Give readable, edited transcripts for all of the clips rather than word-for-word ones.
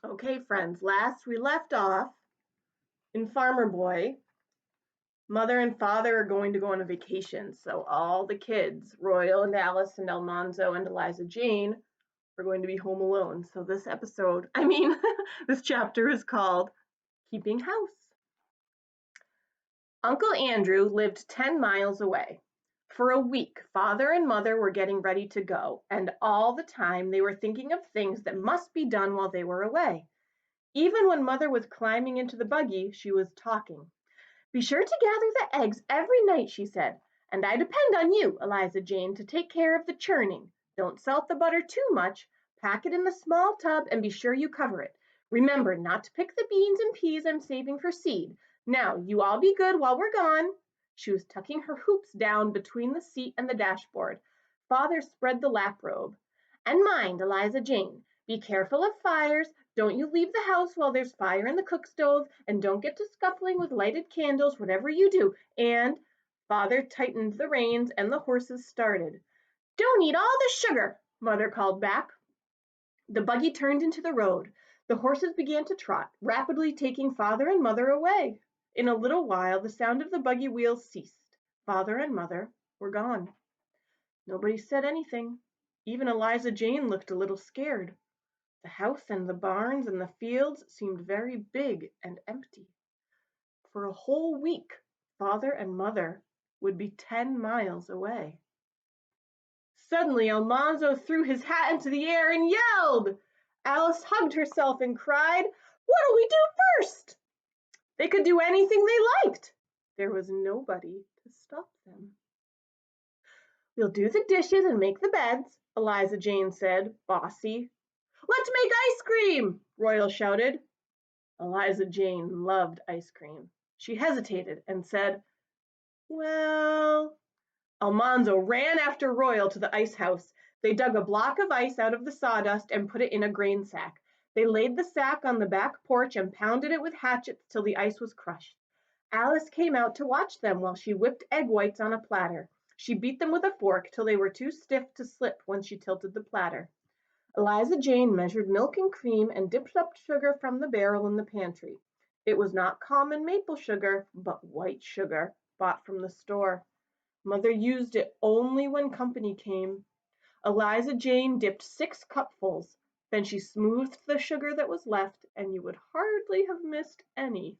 Okay, friends, last we left off in Farmer Boy, mother and father are going to go on a vacation. So all the kids, Royal and Alice and Almanzo and Eliza Jane, are going to be home alone. So this episode, this chapter is called Keeping House. Uncle Andrew lived 10 miles away. For a week, father and mother were getting ready to go, and all the time they were thinking of things that must be done while they were away. Even when mother was climbing into the buggy, she was talking. Be sure to gather the eggs every night, she said, and I depend on you, Eliza Jane, to take care of the churning. Don't salt the butter too much. Pack it in the small tub and be sure you cover it. Remember not to pick the beans and peas I'm saving for seed. Now, you all be good while we're gone. She was tucking her hoops down between the seat and the dashboard. Father spread the lap robe. And mind, Eliza Jane, be careful of fires. Don't you leave the house while there's fire in the cook stove, and don't get to scuffling with lighted candles, whatever you do. And father tightened the reins and the horses started. Don't eat all the sugar, mother called back. The buggy turned into the road. The horses began to trot, rapidly taking father and mother away. In a little while, the sound of the buggy wheels ceased. Father and mother were gone. Nobody said anything. Even Eliza Jane looked a little scared. The house and the barns and the fields seemed very big and empty. For a whole week, father and mother would be 10 miles away. Suddenly, Almanzo threw his hat into the air and yelled. Alice hugged herself and cried, What'll we do first? They could do anything they liked. There was nobody to stop them. We'll do the dishes and make the beds, Eliza Jane said, bossy. Let's make ice cream, Royal shouted. Eliza Jane loved ice cream. She hesitated and said, Well. Almanzo ran after Royal to the ice house. They dug a block of ice out of the sawdust and put it in a grain sack. They laid the sack on the back porch and pounded it with hatchets till the ice was crushed. Alice came out to watch them while she whipped egg whites on a platter. She beat them with a fork till they were too stiff to slip when she tilted the platter. Eliza Jane measured milk and cream and dipped up sugar from the barrel in the pantry. It was not common maple sugar, but white sugar, bought from the store. Mother used it only when company came. Eliza Jane dipped 6 cupfuls. Then she smoothed the sugar that was left, and you would hardly have missed any.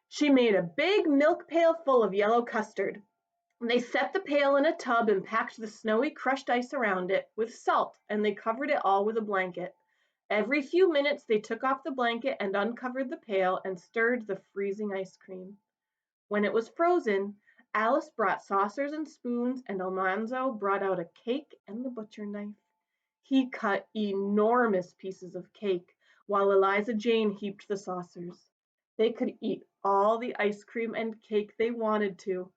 She made a big milk pail full of yellow custard. They set the pail in a tub and packed the snowy crushed ice around it with salt, and they covered it all with a blanket. Every few minutes they took off the blanket and uncovered the pail and stirred the freezing ice cream. When it was frozen, Alice brought saucers and spoons, and Almanzo brought out a cake and the butcher knife. He cut enormous pieces of cake, while Eliza Jane heaped the saucers. They could eat all the ice cream and cake they wanted to.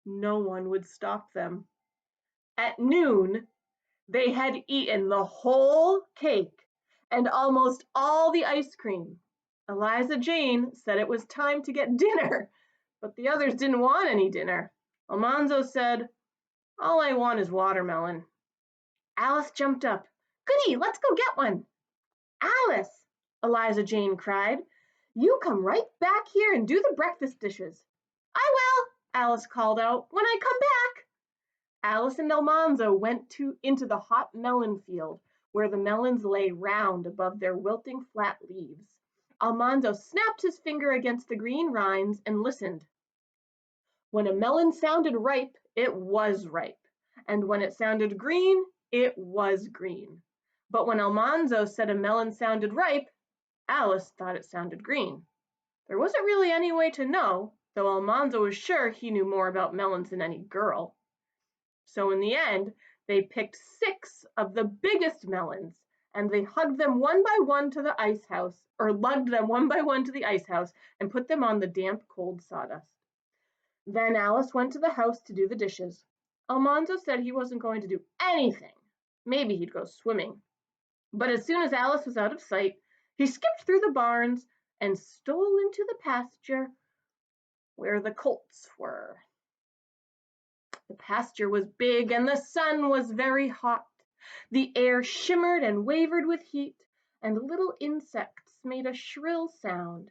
No one would stop them. At noon, they had eaten the whole cake and almost all the ice cream. Eliza Jane said it was time to get dinner, but the others didn't want any dinner. Almanzo said, All I want is watermelon. Alice jumped up. Goody, let's go get one. Alice, Eliza Jane cried, you come right back here and do the breakfast dishes. I will, Alice called out, when I come back. Alice and Almanzo went into the hot melon field, where the melons lay round above their wilting flat leaves. Almanzo snapped his finger against the green rinds and listened. When a melon sounded ripe, it was ripe, and when it sounded green, it was green. But when Almanzo said a melon sounded ripe, Alice thought it sounded green. There wasn't really any way to know, though Almanzo was sure he knew more about melons than any girl. So in the end, they picked 6 of the biggest melons, and they hugged them one by one to the ice house, or lugged them one by one to the ice house and put them on the damp, cold sawdust. Then Alice went to the house to do the dishes. Almanzo said he wasn't going to do anything. Maybe he'd go swimming. But as soon as Alice was out of sight, he skipped through the barns and stole into the pasture where the colts were. The pasture was big and the sun was very hot. The air shimmered and wavered with heat, and little insects made a shrill sound.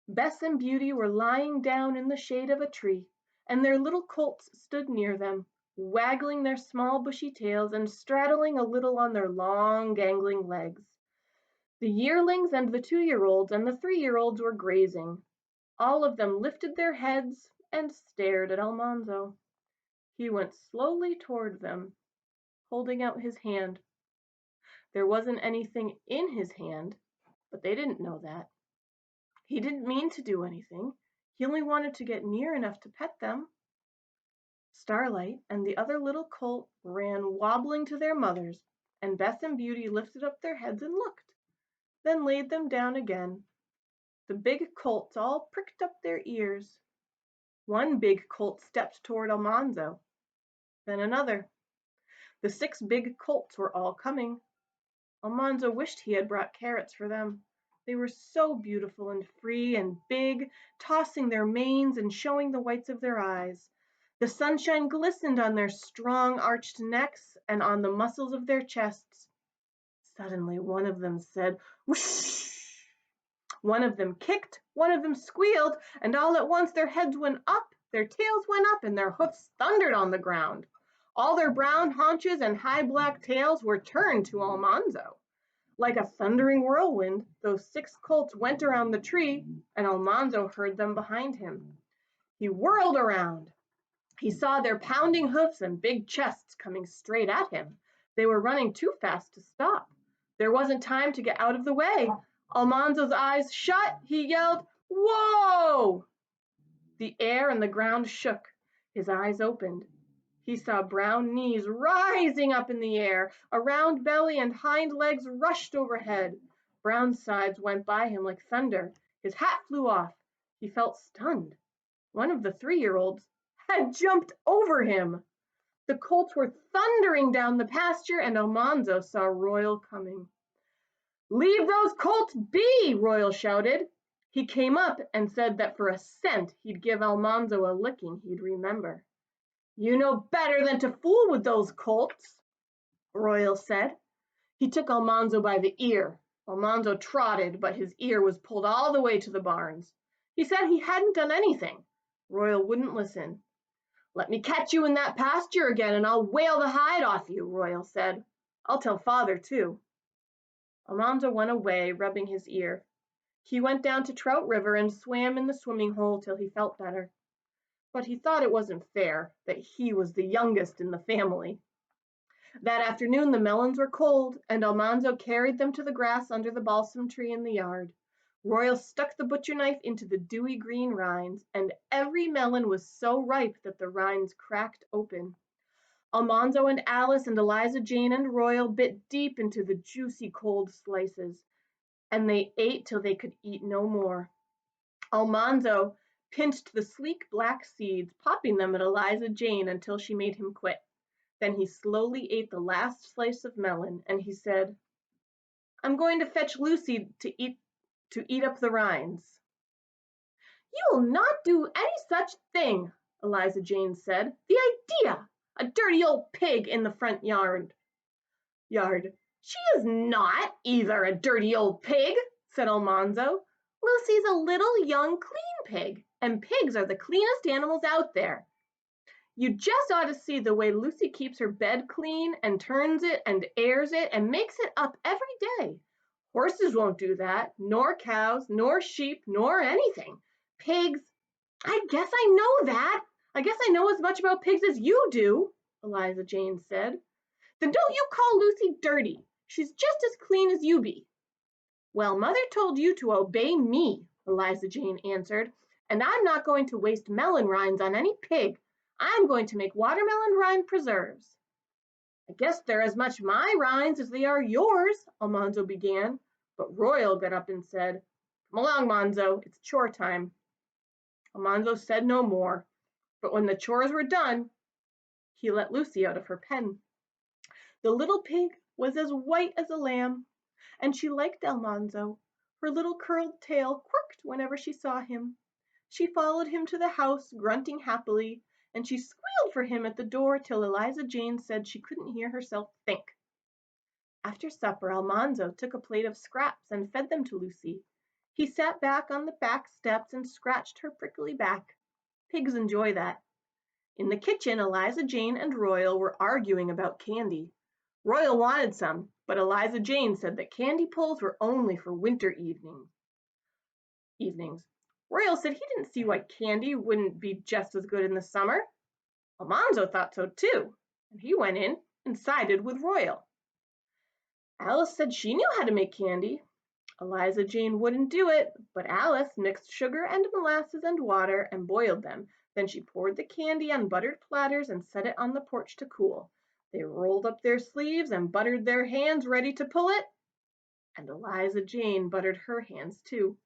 Bess and Beauty were lying down in the shade of a tree, and their little colts stood near them, waggling their small bushy tails and straddling a little on their long gangling legs. The yearlings and the 2-year-olds and the 3-year-olds were grazing. All of them lifted their heads and stared at Almanzo. He went slowly toward them, holding out his hand. There wasn't anything in his hand, but they didn't know that. He didn't mean to do anything. He only wanted to get near enough to pet them. Starlight and the other little colt ran wobbling to their mothers, and Bess and Beauty lifted up their heads and looked, then laid them down again. The big colts all pricked up their ears. One big colt stepped toward Almanzo, then another. The 6 big colts were all coming. Almanzo wished he had brought carrots for them. They were so beautiful and free and big, tossing their manes and showing the whites of their eyes. The sunshine glistened on their strong arched necks and on the muscles of their chests. Suddenly one of them said, "Whoosh!" One of them kicked, one of them squealed, and all at once their heads went up, their tails went up, and their hoofs thundered on the ground. All their brown haunches and high black tails were turned to Almanzo. Like a thundering whirlwind, those 6 colts went around the tree, and Almanzo heard them behind him. He whirled around. He saw their pounding hoofs and big chests coming straight at him. They were running too fast to stop. There wasn't time to get out of the way. Almanzo's eyes shut. He yelled, "Whoa!" The air and the ground shook. His eyes opened. He saw brown knees rising up in the air. A round belly and hind legs rushed overhead. Brown sides went by him like thunder. His hat flew off. He felt stunned. One of the 3-year-olds had jumped over him. The colts were thundering down the pasture, and Almanzo saw Royal coming. "Leave those colts be!" Royal shouted. He came up and said that for a cent he'd give Almanzo a licking he'd remember. "You know better than to fool with those colts," Royal said. He took Almanzo by the ear. Almanzo trotted, but his ear was pulled all the way to the barns. He said he hadn't done anything. Royal wouldn't listen. "Let me catch you in that pasture again, and I'll whale the hide off you," Royal said. "I'll tell father, too." Almanzo went away, rubbing his ear. He went down to Trout River and swam in the swimming hole till he felt better. But he thought it wasn't fair that he was the youngest in the family. That afternoon the melons were cold, and Almanzo carried them to the grass under the balsam tree in the yard. Royal stuck the butcher knife into the dewy green rinds, and every melon was so ripe that the rinds cracked open. Almanzo and Alice and Eliza Jane and Royal bit deep into the juicy cold slices, and they ate till they could eat no more. Almanzo pinched the sleek black seeds, popping them at Eliza Jane until she made him quit. Then he slowly ate the last slice of melon, and he said, "I'm going to fetch Lucy to eat up the rinds." "You will not do any such thing," Eliza Jane said. "The idea! A dirty old pig in the front yard." "She is not either a dirty old pig," said Almanzo. "Lucy's a little young clean pig, and pigs are the cleanest animals out there. You just ought to see the way Lucy keeps her bed clean and turns it and airs it and makes it up every day. Horses won't do that, nor cows, nor sheep, nor anything. Pigs, I guess I know that. I guess I know as much about pigs as you do," Eliza Jane said. "Then don't you call Lucy dirty. She's just as clean as you be." "Well, Mother told you to obey me," Eliza Jane answered, "and I'm not going to waste melon rinds on any pig. I'm going to make watermelon rind preserves." "I guess they're as much my rinds as they are yours," Almanzo began, but Royal got up and said, "Come along, Manzo, it's chore time." Almanzo said no more, but when the chores were done, he let Lucy out of her pen. The little pig was as white as a lamb, and she liked Almanzo. Her little curled tail quirked whenever she saw him. She followed him to the house, grunting happily, and she squealed for him at the door till Eliza Jane said she couldn't hear herself think. After supper, Almanzo took a plate of scraps and fed them to Lucy. He sat back on the back steps and scratched her prickly back. Pigs enjoy that. In the kitchen, Eliza Jane and Royal were arguing about candy. Royal wanted some, but Eliza Jane said that candy pulls were only for winter evenings. Royal said he didn't see why candy wouldn't be just as good in the summer. Almanzo thought so too, and he went in and sided with Royal. Alice said she knew how to make candy. Eliza Jane wouldn't do it, but Alice mixed sugar and molasses and water and boiled them. Then she poured the candy on buttered platters and set it on the porch to cool. They rolled up their sleeves and buttered their hands ready to pull it, and Eliza Jane buttered her hands too.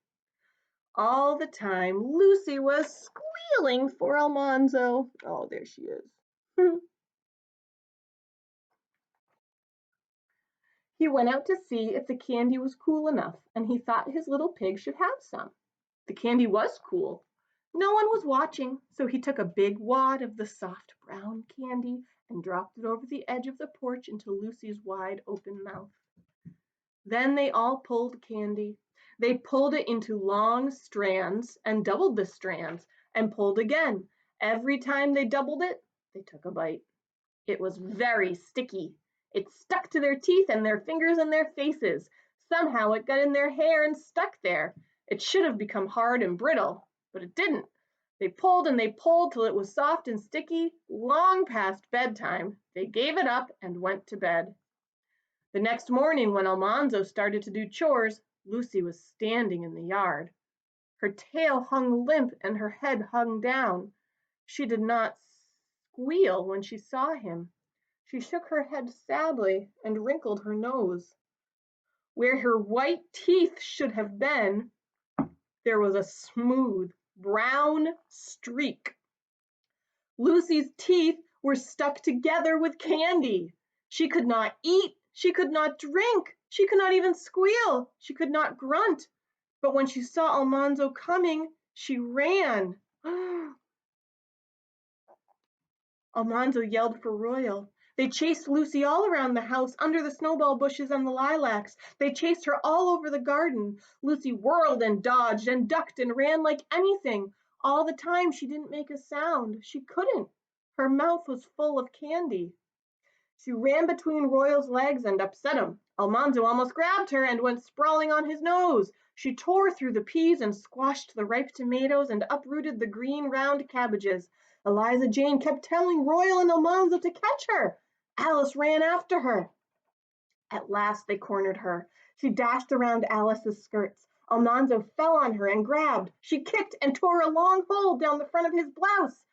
All the time, Lucy was squealing for Almanzo. Oh, there she is. He went out to see if the candy was cool enough, and he thought his little pig should have some. The candy was cool. No one was watching, so he took a big wad of the soft brown candy and dropped it over the edge of the porch into Lucy's wide open mouth. Then they all pulled candy. They pulled it into long strands and doubled the strands and pulled again. Every time they doubled it, they took a bite. It was very sticky. It stuck to their teeth and their fingers and their faces. Somehow it got in their hair and stuck there. It should have become hard and brittle, but it didn't. They pulled and they pulled till it was soft and sticky. Long past bedtime, they gave it up and went to bed. The next morning, when Almanzo started to do chores, Lucy was standing in the yard. Her tail hung limp and her head hung down. She did not squeal when she saw him. She shook her head sadly and wrinkled her nose. Where her white teeth should have been, there was a smooth brown streak. Lucy's teeth were stuck together with candy. She could not eat, she could not drink, she could not even squeal, she could not grunt. But when she saw Almanzo coming, she ran. Almanzo yelled for Royal. They chased Lucy all around the house, under the snowball bushes and the lilacs. They chased her all over the garden. Lucy whirled and dodged and ducked and ran like anything. All the time she didn't make a sound. She couldn't. Her mouth was full of candy. She ran between Royal's legs and upset him. Almanzo almost grabbed her and went sprawling on his nose. She tore through the peas and squashed the ripe tomatoes and uprooted the green round cabbages. Eliza Jane kept telling Royal and Almanzo to catch her. Alice ran after her. At last they cornered her. She dashed around Alice's skirts. Almanzo fell on her and grabbed. She kicked and tore a long hole down the front of his blouse.